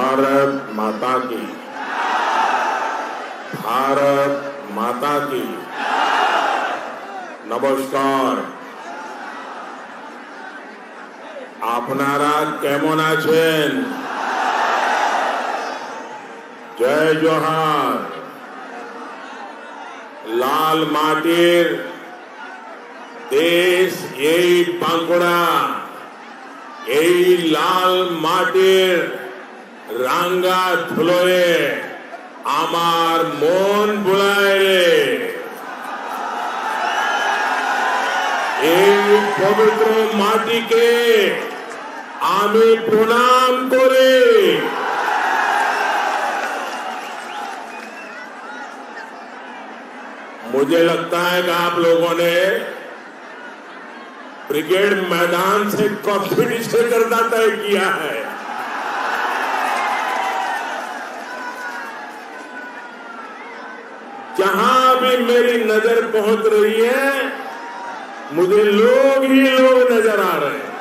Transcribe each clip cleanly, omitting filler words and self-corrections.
भारत माता की, भारत माता की। नमस्कार। आपनारा केमन आছেন? जय जोहार। लाल माटिर देश এই বাঁকুড়া, এই লাল মাটির রাঙ্গা ধুলোয় আমার মন বুলায় রে। এই পবিত্র মাটিকে আমি প্রণাম করি। मुझे लगता है कि आप लोगों ने ब्रिगेड मैदान से कॉफी नीचे करना तय किया है। जहां भी मेरी नजर पहुंच रही है, मुझे लोग ही लोग नजर आ रहे हैं।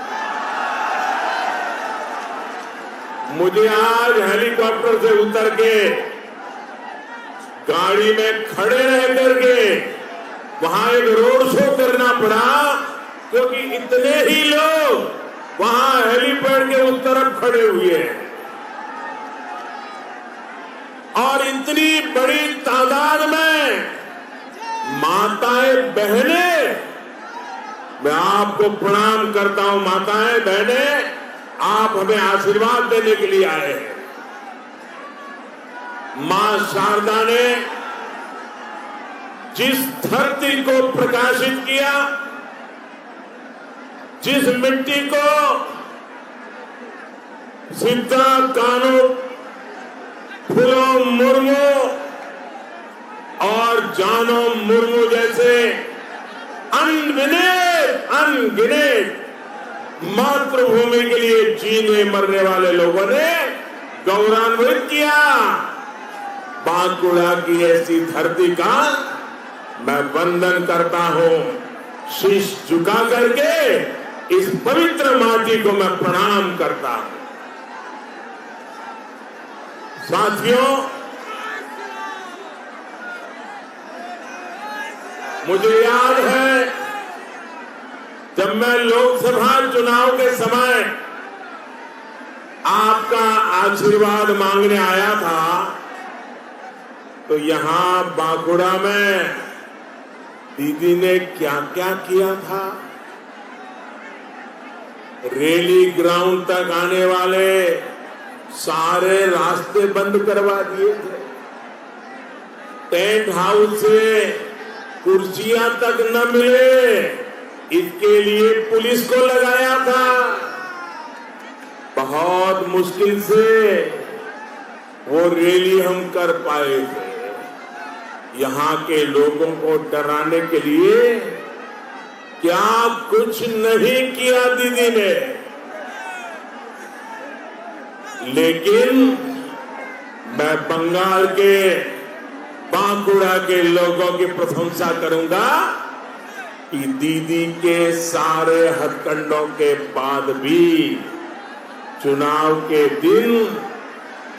मुझे आज हेलीकॉप्टर से उतर के गाड़ी में खड़े रह करके वहां एक रोड शो करना पड़ा, क्योंकि इतने ही लोग वहां हेलीपैड के उस तरफ खड़े हुए हैं और इतनी बड़ी तादाद में माताएं बहनें, मैं आपको प्रणाम करता हूं। माताएं बहनें, आप हमें आशीर्वाद देने के लिए आए हैं। मां शारदा ने जिस धरती को प्रकाशित किया, जिस मिट्टी को सीता कानू, फूलो मुर्मू और जानो मुर्मू जैसे अनगिनत मातृभूमि के लिए जीने मरने वाले लोगों ने गौरवान्वित किया। बांकुड़ा की ऐसी धरती का मैं वंदन करता हूं। शीश झुका करके इस पवित्र माटी को मैं प्रणाम करता हूं। साथियों, मुझे याद है जब मैं लोकसभा चुनाव के समय आपका आशीर्वाद मांगने आया था, तो यहां बांकुड़ा में दीदी ने क्या क्या किया था। रैली ग्राउंड तक आने वाले सारे रास्ते बंद करवा दिए थे। टेंट हाउस से कुर्सियां तक न मिले, इसके लिए पुलिस को लगाया था। बहुत मुश्किल से वो रैली हम कर पाए थे। यहां के लोगों को डराने के लिए क्या कुछ नहीं किया दीदी ने, लेकिन मैं बंगाल के बांकुड़ा के लोगों की प्रशंसा करूंगा कि दीदी के सारे हथकंडों के बाद भी चुनाव के दिन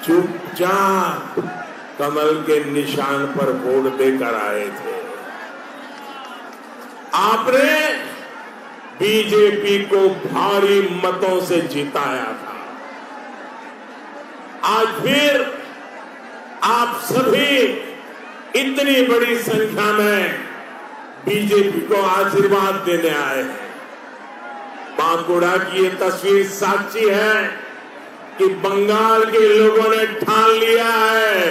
चुपचाप कमल के निशान पर वोट देकर आए थे। आपने बीजेपी को भारी मतों से जिताया था। आज फिर आप सभी इतनी बड़ी संख्या में बीजेपी को आशीर्वाद देने आए हैं। बांकुड़ा की ये तस्वीर साक्षी है कि बंगाल के लोगों ने ठान लिया है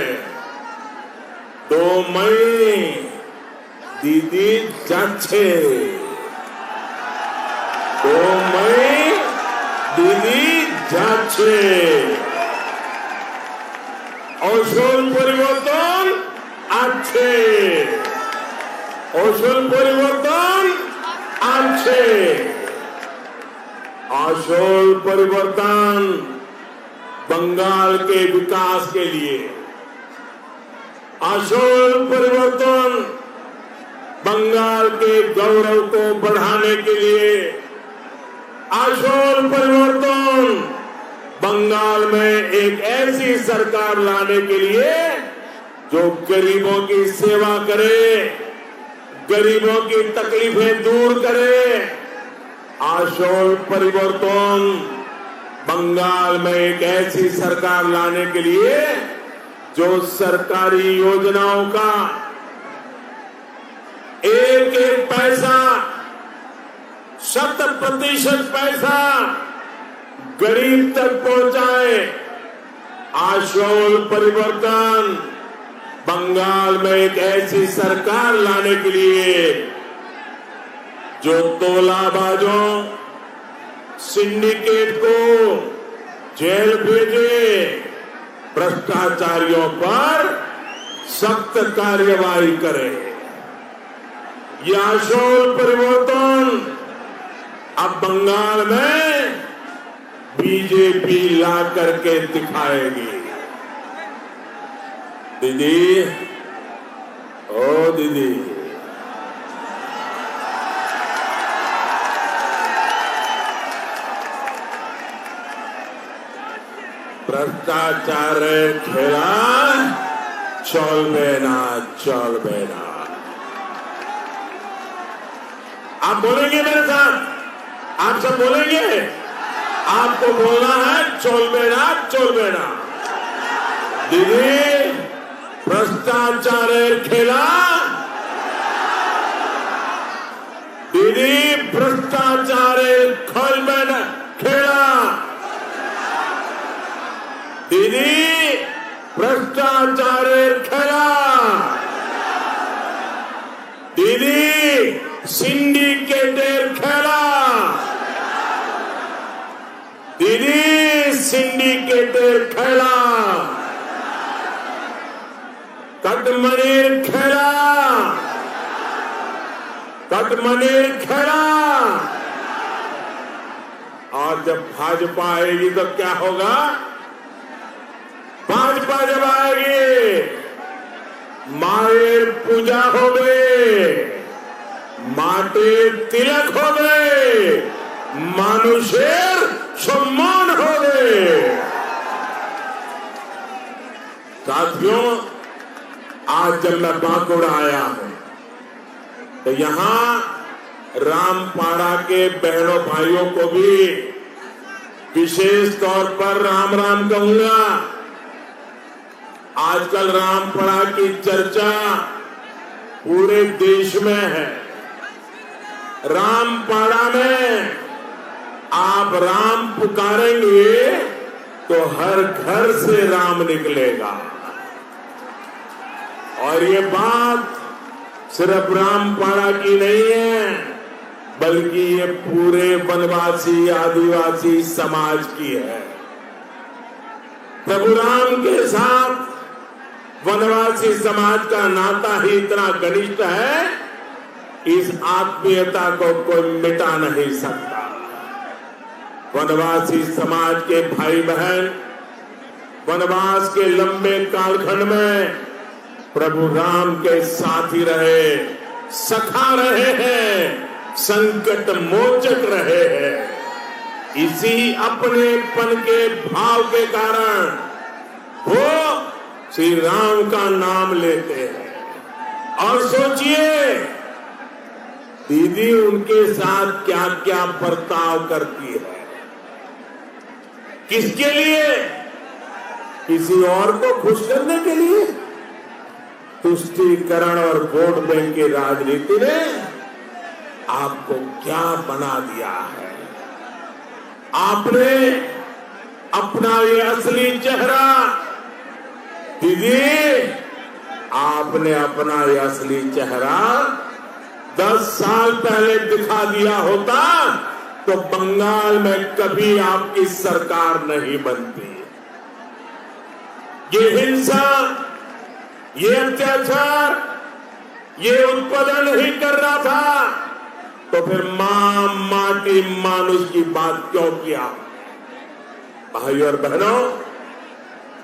2 मई दीदी जाच्छे। 2 मई दीदी जाच्छे। আসল পরিবর্তন আছে, আসল পরিবর্তন আছে। আসল परिवर्तन बंगाल के विकास के लिए, असल परिवर्तन बंगाल के गौरव को बढ़ाने के लिए, असल परिवर्तन बंगाल में एक ऐसी ऐसी सरकार लाने के लिए जो गरीबों की सेवा करे, गरीबों की तकलीफें दूर करे। आशोल परिवर्तन बंगाल में एक ऐसी सरकार लाने के लिए जो सरकारी योजनाओं का एक एक पैसा, 100% पैसा गरीब तक पहुंचाए। आशोल परिवर्तन बंगाल में एक ऐसी सरकार लाने के लिए जो तोलाबाजों, सिंडिकेट को जेल भेजे, भ्रष्टाचारियों पर सख्त कार्यवाही करे। ये आशोल परिवर्तन अब बंगाल में बीजेपी ला करके दिखाएगी। दीदी, ओ दीदी, भ्रष्टाचार खेला चलबे ना, चलबे ना। आप बोलेंगे मेरे साथ? आप सब बोलेंगे? आपको बोलना है चलबे ना, चलबे ना। दीदी, भ्रष्टाचार खेला, दीदी भ्रष्टाचार खेलबे ना, खेला, दीदी भ्रष्टाचार खेला, दीदी सिंडिकेटेर खेला, दीदी सिंडिकेटेर खेला, कटमनीर खेला, कटमनीर खेला। और जब भाजपा आएगी तो क्या होगा? भाजपा जब आएगी, मायर पूजा हो गए, माटे तिलक हो गए, मानुषेर सम्मान हो गए। साथियों, आज जब मैं बांकुड़ा आया हूं तो यहां रामपाड़ा के बहनों भाइयों को भी विशेष तौर पर राम राम कहूंगा। आजकल रामपाड़ा की चर्चा पूरे देश में है। रामपाड़ा में आप राम पुकारेंगे तो हर घर से राम निकलेगा। और ये बात सिर्फ रामपाड़ा की नहीं है, बल्कि ये पूरे वनवासी आदिवासी समाज की है। प्रभु राम के साथ वनवासी समाज का नाता ही इतना घनिष्ठ है, इस आत्मीयता को कोई मिटा नहीं सकता। वनवासी समाज के भाई बहन वनवास के लंबे कालखंड में प्रभु राम के साथी रहे, सखा रहे हैं, संकट मोचक रहे हैं। इसी अपनेपन के भाव के कारण वो श्री राम का नाम लेते हैं। और सोचिए दीदी उनके साथ क्या क्या बर्ताव करती है। किसके लिए? किसी और को खुश करने के लिए? तुष्टीकरण और वोट बैंक की राजनीति ने आपको क्या बना दिया है? आपने अपना ये असली चेहरा, दीदी आपने अपना ये असली चेहरा 10 साल पहले दिखा दिया होता तो बंगाल में कभी आपकी सरकार नहीं बनती। ये हिंसा, ये अत्याचार, ये उत्पादन नहीं कर रहा था तो फिर मां माटी मानुष की बात क्यों किया? भाई और बहनों,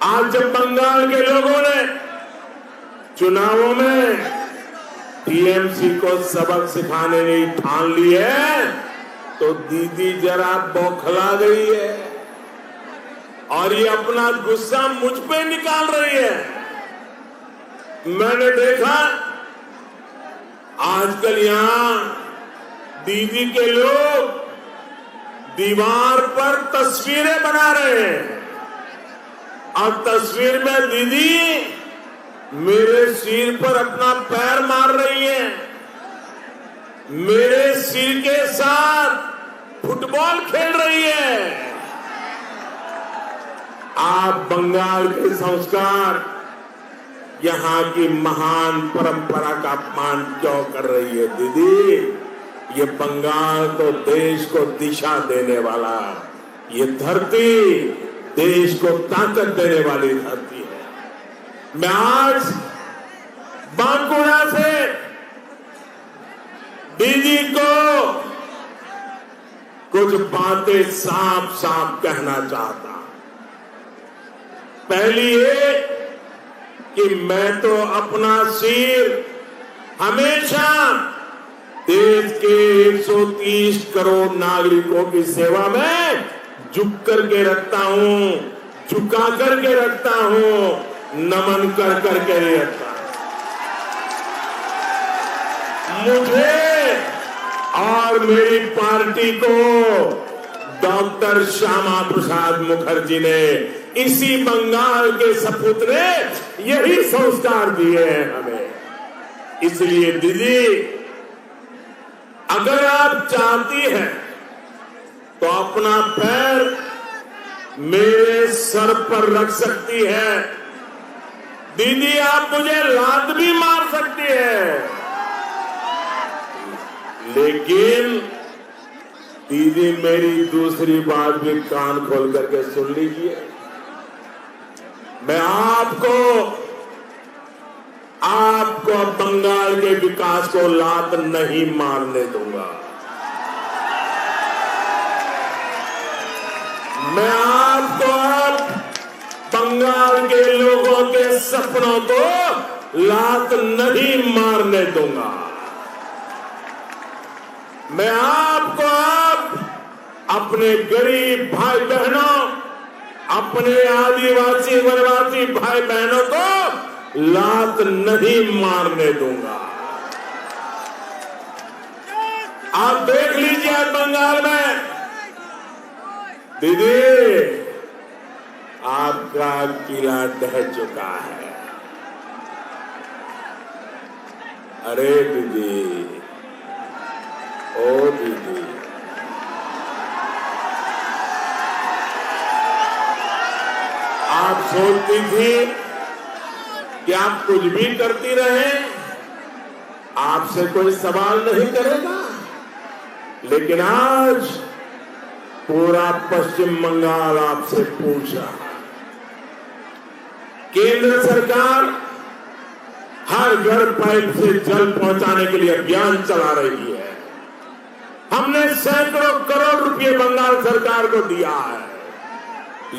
आज जब बंगाल के लोगों ने चुनावों में टीएमसी को सबक सिखाने की ठान ली है तो दीदी जरा बौखला गई है। और ये अपना गुस्सा मुझ पे निकाल रही है। मैंने देखा आजकल यहां दीदी के लोग दीवार पर तस्वीरें बना रहे हैं और तस्वीर में दीदी मेरे सिर पर अपना पैर मार रही है, मेरे सिर के साथ फुटबॉल खेल रही है। आप बंगाल के संस्कार, यहां की महान परंपरा का अपमान क्यों कर रही है दीदी? ये बंगाल तो देश को दिशा देने वाला, ये धरती देश को ताकत देने वाली धरती है। मैं आज बांकुड़ा से दीदी को कुछ बातें साफ साफ कहना चाहता। पहली ये कि मैं तो अपना सिर हमेशा देश के 130 करोड़ नागरिकों की सेवा में झुक करके रखता हूं, झुका करके रखता हूं, नमन कर करके रखता हूं। मुझे और मेरी पार्टी को डॉक्टर श्यामा प्रसाद मुखर्जी ने, इसी बंगाल के सपूत ने यही संस्कार दिए हैं हमें। इसलिए दीदी, अगर आप चाहती हैं तो अपना पैर मेरे सर पर रख सकती है। दीदी, आप मुझे लात भी मार सकती है, लेकिन दीदी मेरी दूसरी बात भी कान खोल करके सुन लीजिए। मैं आपको बंगाल के विकास को लात नहीं मारने दूंगा। मैं आपको अब बंगाल के लोगों के सपनों को लात नहीं मारने दूंगा। मैं आपको अब अपने गरीब भाई बहनों, अपने आदिवासी वनवासी भाई बहनों को लात नहीं मारने दूंगा। आप देख लीजिए बंगाल में दीदी, आपका किला ढह चुका है। अरे दीदी, ओ दीदी, आप सोचती थी कि आप कुछ भी करती रहे, आपसे कोई सवाल नहीं करेगा, लेकिन आज पूरा पश्चिम बंगाल आपसे पूछ रहा है। केंद्र सरकार हर घर पाइप से जल पहुंचाने के लिए अभियान चला रही है। हमने सैकड़ों करोड़ रुपए बंगाल सरकार को दिया है,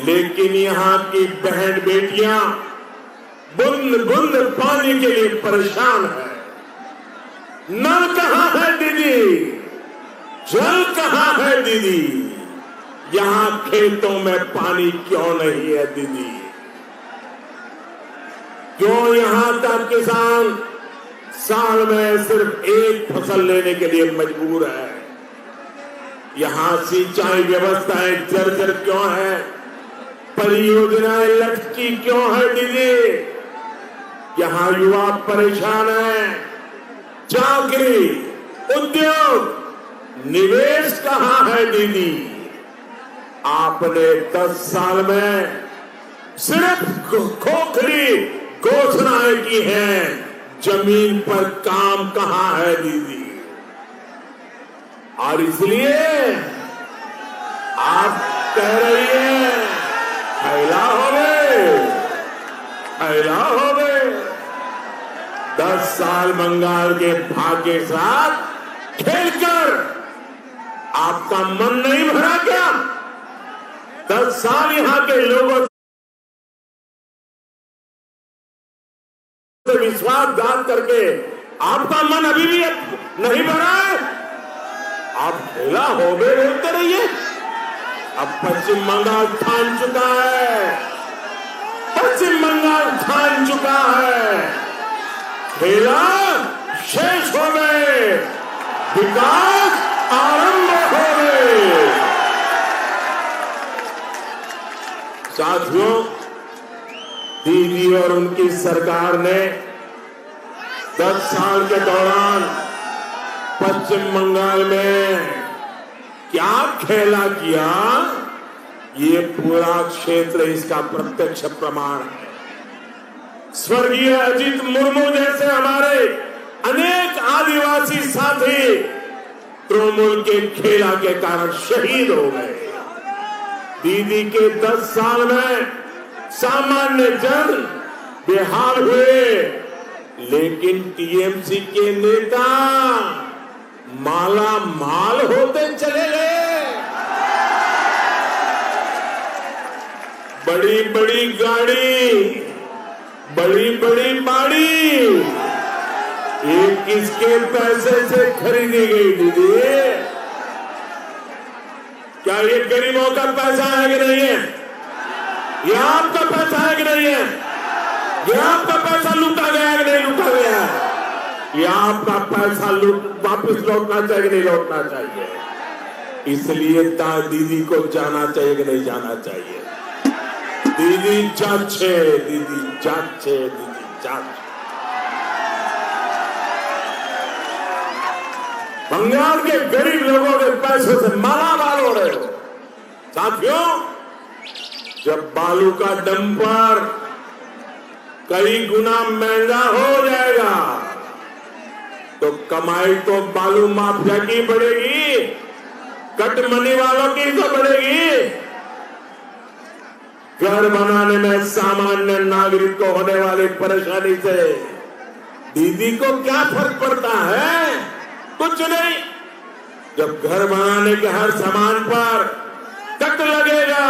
लेकिन यहां की बहन बेटियां बूंद बूंद पानी के लिए परेशान है। नल कहां है दीदी? जल कहां है दीदी? यहां खेतों में पानी क्यों नहीं है दीदी? क्यों यहां का किसान साल में सिर्फ एक फसल लेने के लिए मजबूर है? यहां सिंचाई व्यवस्थाएं जर्जर क्यों है? परियोजनाएं लटकी क्यों है दीदी? यहां युवा परेशान है। चाकरी, उद्योग, निवेश कहां है दीदी? आपने 10 साल में सिर्फ खोखली घोषणाएं की हैं, जमीन पर काम कहां है दीदी? और इसलिए आप कह रही हैं फैला हो गए, फैला हो गए। 10 साल बंगाल के भाग्य के साथ खेलकर आपका मन नहीं भरा क्या? 10 साल यहां के लोगों से विश्वासघात करके आपका मन अभी भी नहीं भरा है? आप खेला हो गए, बोलते रहिए। अब पश्चिम बंगाल ठान चुका है, पश्चिम बंगाल ठान चुका है, खेला शेष हो गए, विकास आरंभ हो गए। साथियों, दीदी और उनकी सरकार ने 10 साल के दौरान पश्चिम बंगाल में क्या खेला किया, ये पूरा क्षेत्र इसका प्रत्यक्ष प्रमाण है। स्वर्गीय अजीत मुर्मू जैसे हमारे अनेक आदिवासी साथी तृणमूल के खेला के कारण शहीद हो गए। दीदी के 10 साल में सामान्य जन बेहाल हुए, लेकिन टीएमसी के नेता माला माल होते चले गए। बड़ी बड़ी गाड़ी, बड़ी बड़ी बाड़ी, ये किसके पैसे से खरीदी गई दीदी? क्या ये गरीबों का पैसा है कि नहीं है? ये आपका पैसा है कि नहीं है? ये आपका पैसा लूटा गया है कि नहीं लूटा गया है? ये आपका पैसा वापस लौटना चाहिए कि नहीं लौटना चाहिए? इसलिए दीदी को जाना चाहिए कि नहीं जाना चाहिए? दीदी जाचे, दीदी जाचे, दीदी जाचे। बंगाल के गरीब लोगों के पैसों से मालामाल हो रहे हो। साथियों, जब बालू का डंपर कई गुना महंगा हो जाएगा तो कमाई तो बालू माफिया की बढ़ेगी, कटमनी वालों की तो बढ़ेगी। घर बनाने में सामान्य नागरिक को होने वाली परेशानी से दीदी को क्या फर्क पड़ता है? कुछ नहीं। जब घर बनाने के हर सामान पर कट लगेगा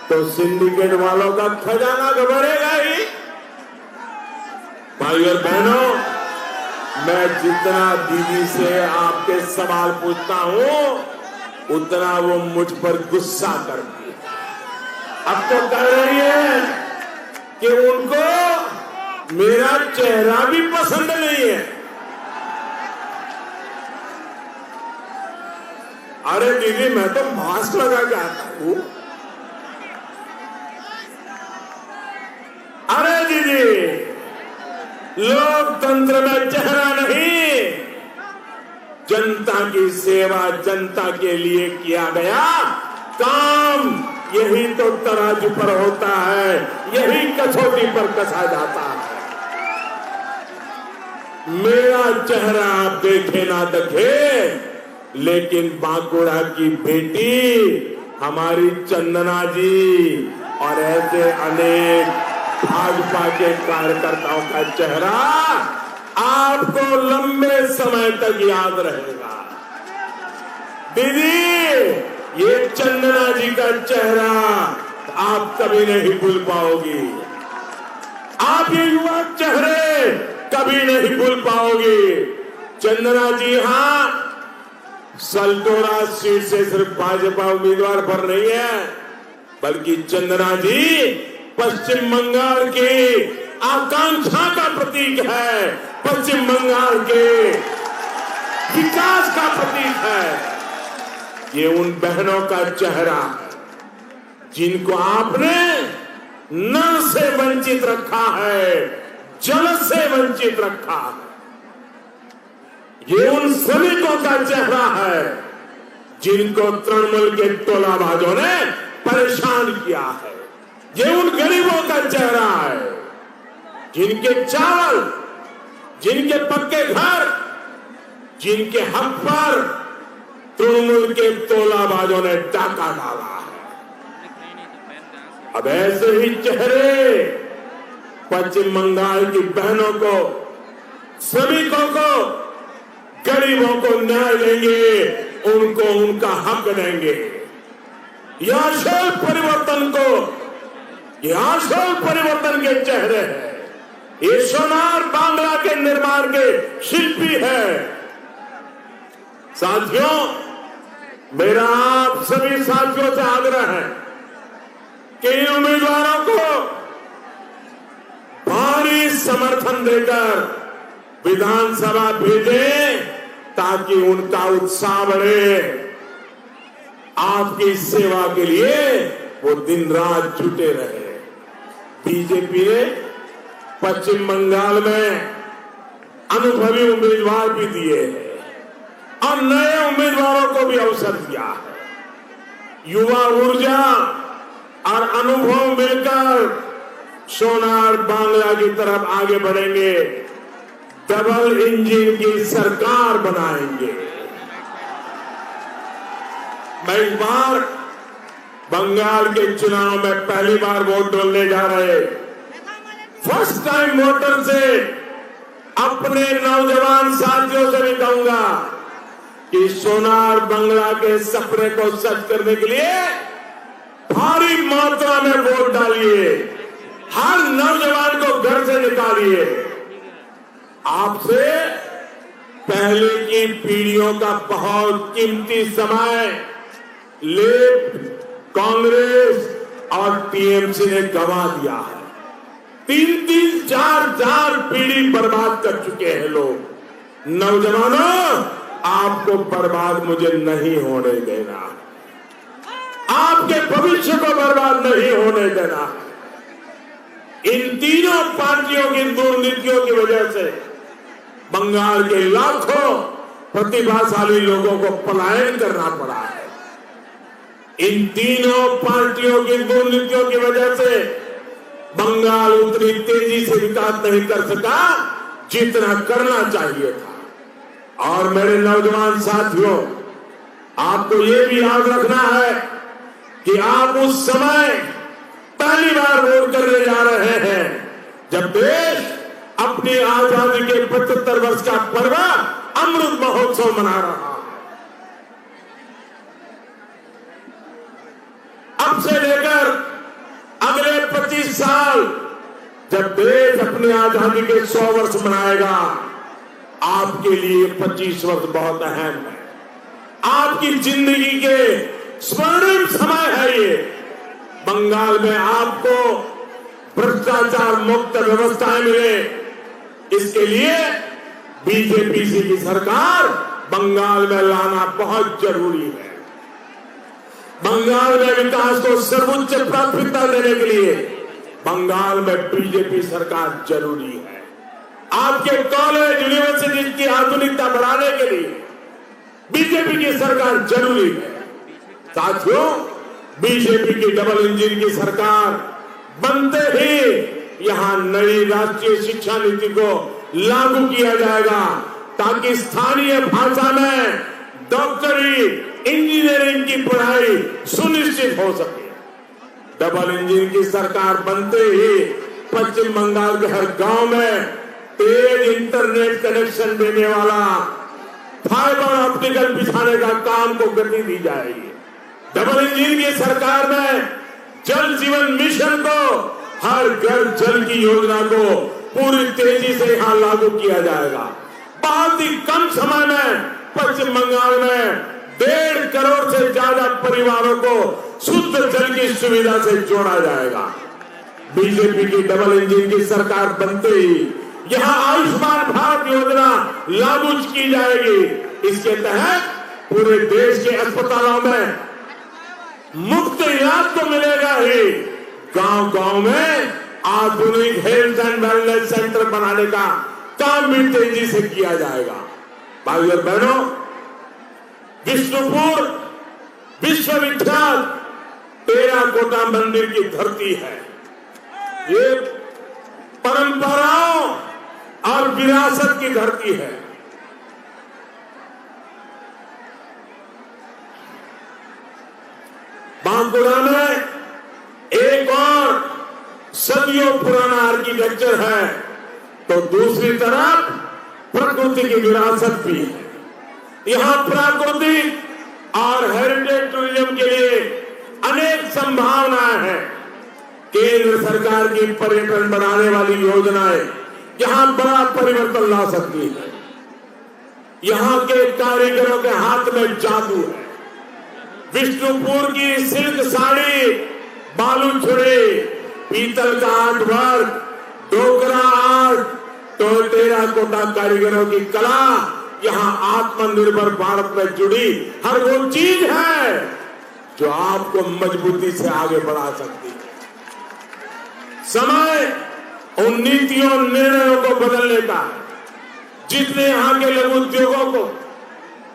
तो सिंडिकेट वालों का खजाना तो बढ़ेगा ही। भाई और बहनों, मैं जितना दीदी से आपके सवाल पूछता हूं उतना वो मुझ पर गुस्सा करती है। अब तो कह रही है कि उनको मेरा चेहरा भी पसंद नहीं है। अरे दीदी, मैं तो मास्क लगा के आता हूं। अरे दीदी, लोकतंत्र में चेहरा नहीं, जनता की सेवा, जनता के लिए किया गया काम, यही तो तराजू पर होता है, यही कसौटी पर कसा जाता है। मेरा चेहरा आप देखे ना देखे, लेकिन बांकुड़ा की बेटी हमारी चंदना जी और ऐसे अनेक भाजपा के कार्यकर्ताओं का चेहरा आपको लंबे समय तक याद रहेगा। दीदी, ये चंदना जी का चेहरा आप कभी नहीं भूल पाओगी। आप ये युवा चेहरे कभी नहीं भूल पाओगी। चंदना जी हां, सलटोरा सीट से सिर्फ भाजपा उम्मीदवार पर नहीं है, बल्कि चंदना जी पश्चिम बंगाल की आकांक्षा का प्रतीक है, पश्चिम बंगाल के विकास का प्रतीक है। ये उन बहनों का चेहरा है जिनको आपने नल से वंचित रखा है, जल से वंचित रखा है। ये उन श्रमिकों का चेहरा है जिनको तृणमूल के टोलाबाजों ने परेशान किया है। ये उन गरीबों का चेहरा है जिनके चावल, जिनके पक्के घर, जिनके हक पर तृणमूल के टोलाबाजों ने डाका डाला है। अब ऐसे ही चेहरे पश्चिम बंगाल की बहनों को, श्रमिकों को, गरीबों को न्याय देंगे, उनको उनका हक देंगे। ये आशय परिवर्तन को, ये आशय परिवर्तन के चेहरे हैं। ये सोनार बांग्ला के निर्माण के शिल्पी है। साथियों, मेरा आप सभी साथियों से आग्रह है कि इन उम्मीदवारों को भारी समर्थन देकर विधानसभा भेजें ताकि उनका उत्साह बढ़े। आपकी सेवा के लिए वो दिन रात जुटे रहे। बीजेपी ने पश्चिम बंगाल में अनुभवी उम्मीदवार भी दिए हैं और नए उम्मीदवारों को भी अवसर दिया है। युवा ऊर्जा और अनुभव मिलकर सोनार बांग्ला की तरफ आगे बढ़ेंगे, डबल इंजन की सरकार बनाएंगे। मैं इस बार बंगाल के चुनाव में पहली बार वोट डालने जा रहे फर्स्ट टाइम वोटर से अपने नौजवान साथियों से भी कहूंगा कि सोनार बांग्ला के सपने को सच करने के लिए भारी मात्रा में वोट डालिए, हर नौजवान को घर से निकालिए। आपसे पहले की पीढ़ियों का बहुत कीमती समय लेफ्ट, कांग्रेस और टीएमसी ने गंवा दिया है। 3-3, 4-4 पीढ़ी बर्बाद कर चुके हैं लोग। नौजवानों, आपको बर्बाद मुझे नहीं होने देना, आपके भविष्य को बर्बाद नहीं होने देना। इन तीनों पार्टियों की दुर्नीतियों की वजह से बंगाल के लाखों प्रतिभाशाली लोगों को पलायन करना पड़ा है। इन तीनों पार्टियों की दुर्नीतियों की वजह से बंगाल उतनी तेजी से विकास नहीं कर सका जितना करना चाहिए था। और मेरे नौजवान साथियों, आपको ये भी याद रखना है कि आप उस समय पहली बार वोट करने जा रहे हैं जब देश अपनी आजादी के 75 वर्ष का पर्व अमृत महोत्सव मना रहा है। अब से लेकर अगले 25 साल जब देश अपनी आजादी के 100 वर्ष मनाएगा, आपके लिए 25 वर्ष बहुत अहम है। आपकी जिंदगी के स्वर्णिम समय है ये। बंगाल में आपको भ्रष्टाचार मुक्त व्यवस्थाएं मिले, इसके लिए बीजेपी की सरकार बंगाल में लाना बहुत जरूरी है। बंगाल में विकास को सर्वोच्च प्राथमिकता देने के लिए बंगाल में बीजेपी सरकार जरूरी है। आपके कॉलेज यूनिवर्सिटी की आधुनिकता बढ़ाने के लिए बीजेपी की सरकार जरूरी है। साथियों, बीजेपी की डबल इंजन की सरकार बनते ही यहां नई राष्ट्रीय शिक्षा नीति को लागू किया जाएगा ताकि स्थानीय भाषा में डॉक्टरी, इंजीनियरिंग की पढ़ाई सुनिश्चित हो सके। डबल इंजन की सरकार बनते ही पश्चिम बंगाल के हर गांव में तेज इंटरनेट कनेक्शन देने वाला फाइबर ऑप्टिकल बिछाने का काम को गति दी जाएगी। डबल इंजन की सरकार में जल जीवन मिशन को, हर घर जल की योजना को पूरी तेजी से यहां लागू किया जाएगा। बहुत ही कम समय में पश्चिम बंगाल में 1.5 करोड़ से ज्यादा परिवारों को शुद्ध जल की सुविधा से जोड़ा जाएगा। बीजेपी की डबल इंजन की सरकार बनते ही यहां आयुष्मान भारत योजना लागू की जाएगी। इसके तहत पूरे देश के अस्पतालों में मुफ्त इलाज तो मिलेगा ही, गांव गांव में आधुनिक हेल्थ एंड वेलनेस सेंटर बनाने का काम भी तेजी से किया जाएगा। भाइयों और बहनों, विष्णुपुर विश्वविख्यात टेराकोटा मंदिर की धरती है। ये परंपराओं और विरासत की धरती है। बांकुड़ा में एक और सदियों पुराना आर्किटेक्चर है, तो दूसरी तरफ प्रकृति की विरासत भी है। यहां प्राकृतिक और हेरिटेज टूरिज्म के लिए अनेक संभावनाएं हैं। केंद्र सरकार की पर्यटन बढ़ाने वाली योजनाएं यहां बड़ा परिवर्तन ला सकती है। यहां के कारीगरों के हाथ में जादू है। विष्णुपुर की सिल्क साड़ी, बालू छुड़ी, पीतल का आर्ट वर्क, डोकरा आर्ट, तो टेराकोटा कारीगरों की कला, यहाँ आत्मनिर्भर भारत में जुड़ी हर वो चीज है जो आपको मजबूती से आगे बढ़ा सकती है। समय उन नीतियों निर्णयों को बदलने का, जितने यहाँ के लघु उद्योगों को,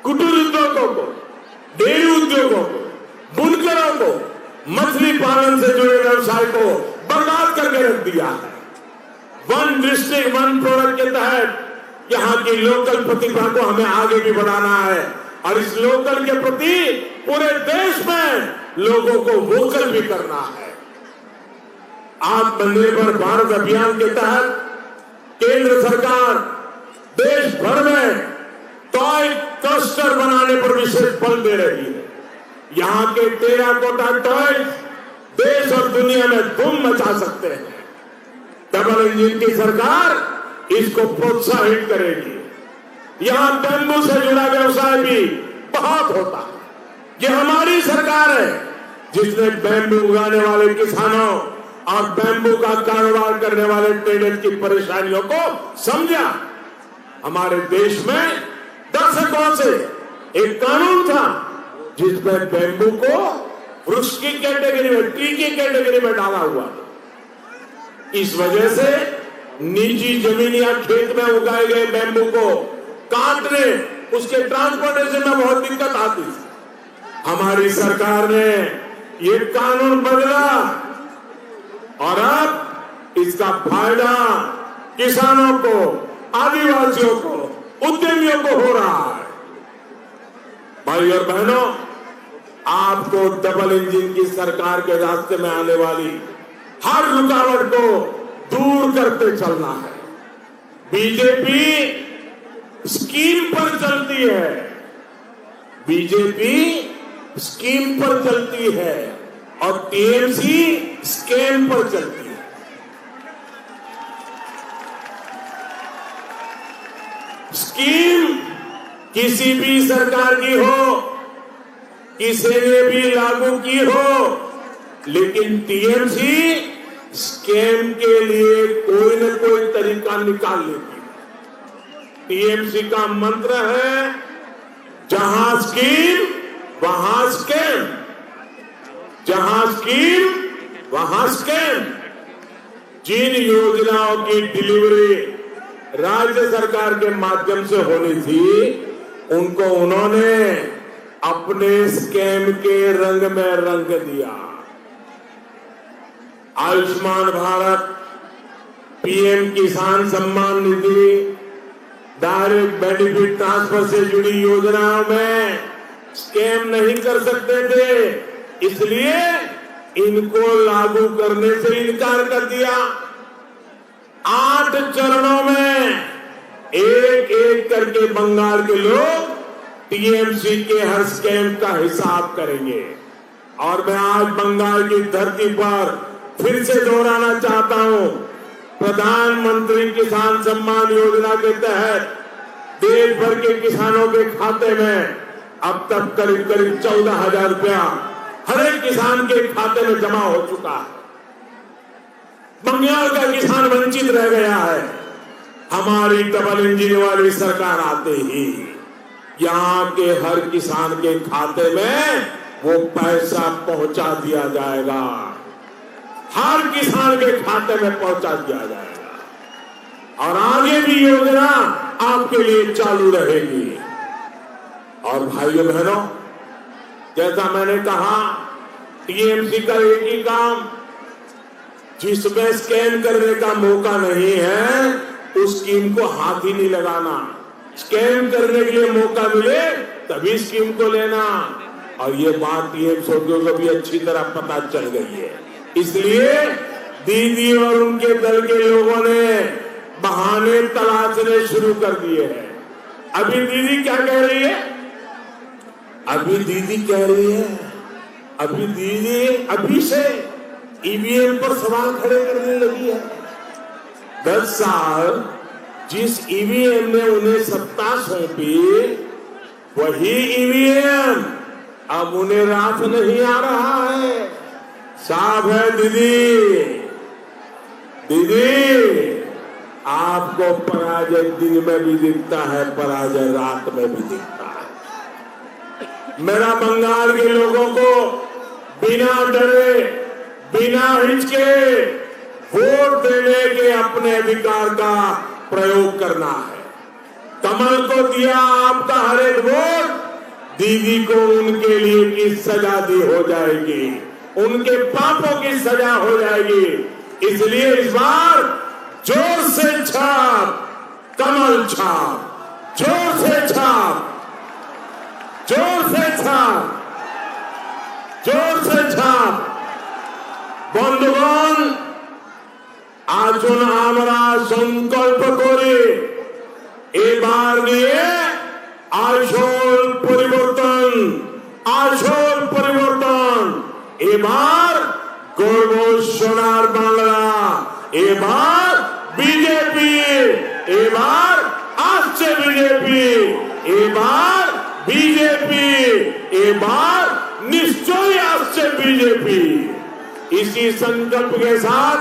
कुटीर उद्योगों को, डेयरी उद्योगों को, बुनकरों को, मछली पालन से जुड़े व्यवसाय को बर्बाद करके रख दिया है। वन डिस्ट्रिक्ट वन प्रोडक्ट के तहत यहाँ की लोकल प्रतिभा को हमें आगे भी बढ़ाना है और इस लोकल के प्रति पूरे देश में लोगों को वोकल भी करना है। आत्मनिर्भर भारत अभियान के तहत केंद्र सरकार देश भर में टॉय क्लस्टर बनाने पर विशेष बल दे रही है। यहाँ के टेराकोटा टॉय देश और दुनिया में धूम मचा सकते हैं। डबल इंजन की सरकार इसको प्रोत्साहित करेगी। यहाँ बैम्बू से जुड़ा व्यवसाय भी बहुत होता है। ये हमारी सरकार है जिसने बैम्बू उगाने वाले किसानों और बैम्बू का कारोबार करने वाले ट्रेडर्स की परेशानियों को समझा। हमारे देश में दशकों से एक कानून था जिसमें बैम्बू को वृक्ष की कैटेगरी में, ट्री की कैटेगरी में डाला हुआ। इस वजह से निजी जमीन या खेत में उगाए गए बैम्बू को काटने, उसके ट्रांसपोर्टेशन में बहुत दिक्कत आती थी। हमारी सरकार ने ये कानून बदला और अब इसका फायदा किसानों को, आदिवासियों को, उद्यमियों को हो रहा है। भाई और बहनों, आपको डबल इंजन की सरकार के रास्ते में आने वाली हर रुकावट को दूर करते चलना है। बीजेपी स्कीम पर चलती है, बीजेपी स्कीम पर चलती है और टीएमसी स्कैम पर चलती है। स्कीम किसी भी सरकार की हो, किसी ने भी लागू की हो, लेकिन टीएमसी स्कैम के लिए कोई न कोई तरीका निकाल लेती है। टीएमसी का मंत्र है, जहां स्कीम वहां स्कैम, जहां स्कीम वहां स्कैम। जिन योजनाओं की डिलीवरी राज्य सरकार के माध्यम से होनी थी, उनको उन्होंने अपने स्कैम के रंग में रंग दिया। आयुष्मान भारत, पीएम किसान Samman Nidhi, direct benefit transfer से जुड़ी योजनाओं में स्कैम नहीं कर सकते थे, इसलिए इनको लागू करने से इनकार कर दिया। 8 चरणों में एक एक करके बंगाल के लोग टीएमसी के हर स्कैम का हिसाब करेंगे। और मैं आज बंगाल की धरती पर फिर से दोहराना चाहता हूं, प्रधानमंत्री किसान सम्मान योजना के तहत देश भर के किसानों के खाते में अब तक करीब 14,000 रुपया हर एक किसान के खाते में जमा हो चुका है। बंगाल का किसान वंचित रह गया है। हमारी डबल इंजन वाली सरकार आते ही यहाँ के हर किसान के खाते में वो पैसा पहुंचा दिया जाएगा, हर किसान के खाते में पहुंचा दिया जाएगा और आगे भी योजना आपके लिए चालू रहेगी। और भाइयों बहनों, जैसा मैंने कहा, टीएमसी का एक ही काम, जिसमें स्कैम करने का मौका नहीं है उस स्कीम को हाथ ही नहीं लगाना। स्कैम करने के लिए मौका मिले तभी स्कीम को लेना। और ये बात टीएमसी को भी अच्छी तरह पता चल गई है, इसलिए दीदी और उनके दल के लोगों ने बहाने तलाशने शुरू कर दिए हैं। अभी दीदी क्या कह रही है? अभी दीदी कह रही है, अभी दीदी अभी से ईवीएम पर सवाल खड़े करने लगी है। 10 साल जिस ईवीएम ने उन्हें सत्ता सौंपी, वही ईवीएम अब उन्हें रात नहीं आ रहा है, साफ है दीदी। दीदी, आपको पराजय दिन में भी दिखता है, पराजय रात में भी दिखता है। मेरा बंगाल के लोगों को बिना डरे, बिना हिचके वोट देने के अपने अधिकार का प्रयोग करना है। कमल को दिया आपका हर एक वोट, दीदी को उनके लिए की सजा दी हो जाएगी, उनके पापों की सजा हो जाएगी। इसलिए इस बार जोर से छाप, कमल छाप, जोर से छाप, जोर से छाप, जोर से छाप। বন্ধুগণ, আসুন আমরা সংকল্প করি এবার নিয়ে আসল পরিবর্তন, আসল পরিবর্তন। এবার গর্ব সোনার বাংলা, এবার বিজেপি, এবার আসছে বিজেপি, এবার বিজেপি, এবার নিশ্চয়ই আসছে বিজেপি। इसी संकल्प के साथ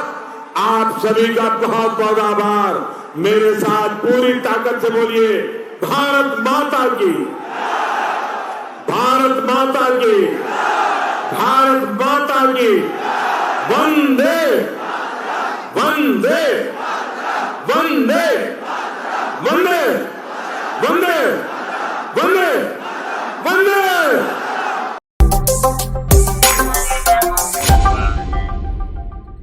आप सभी का बहुत बहुत आभार। मेरे साथ पूरी ताकत से बोलिए, भारत माता की, भारत माता की, भारत माता की।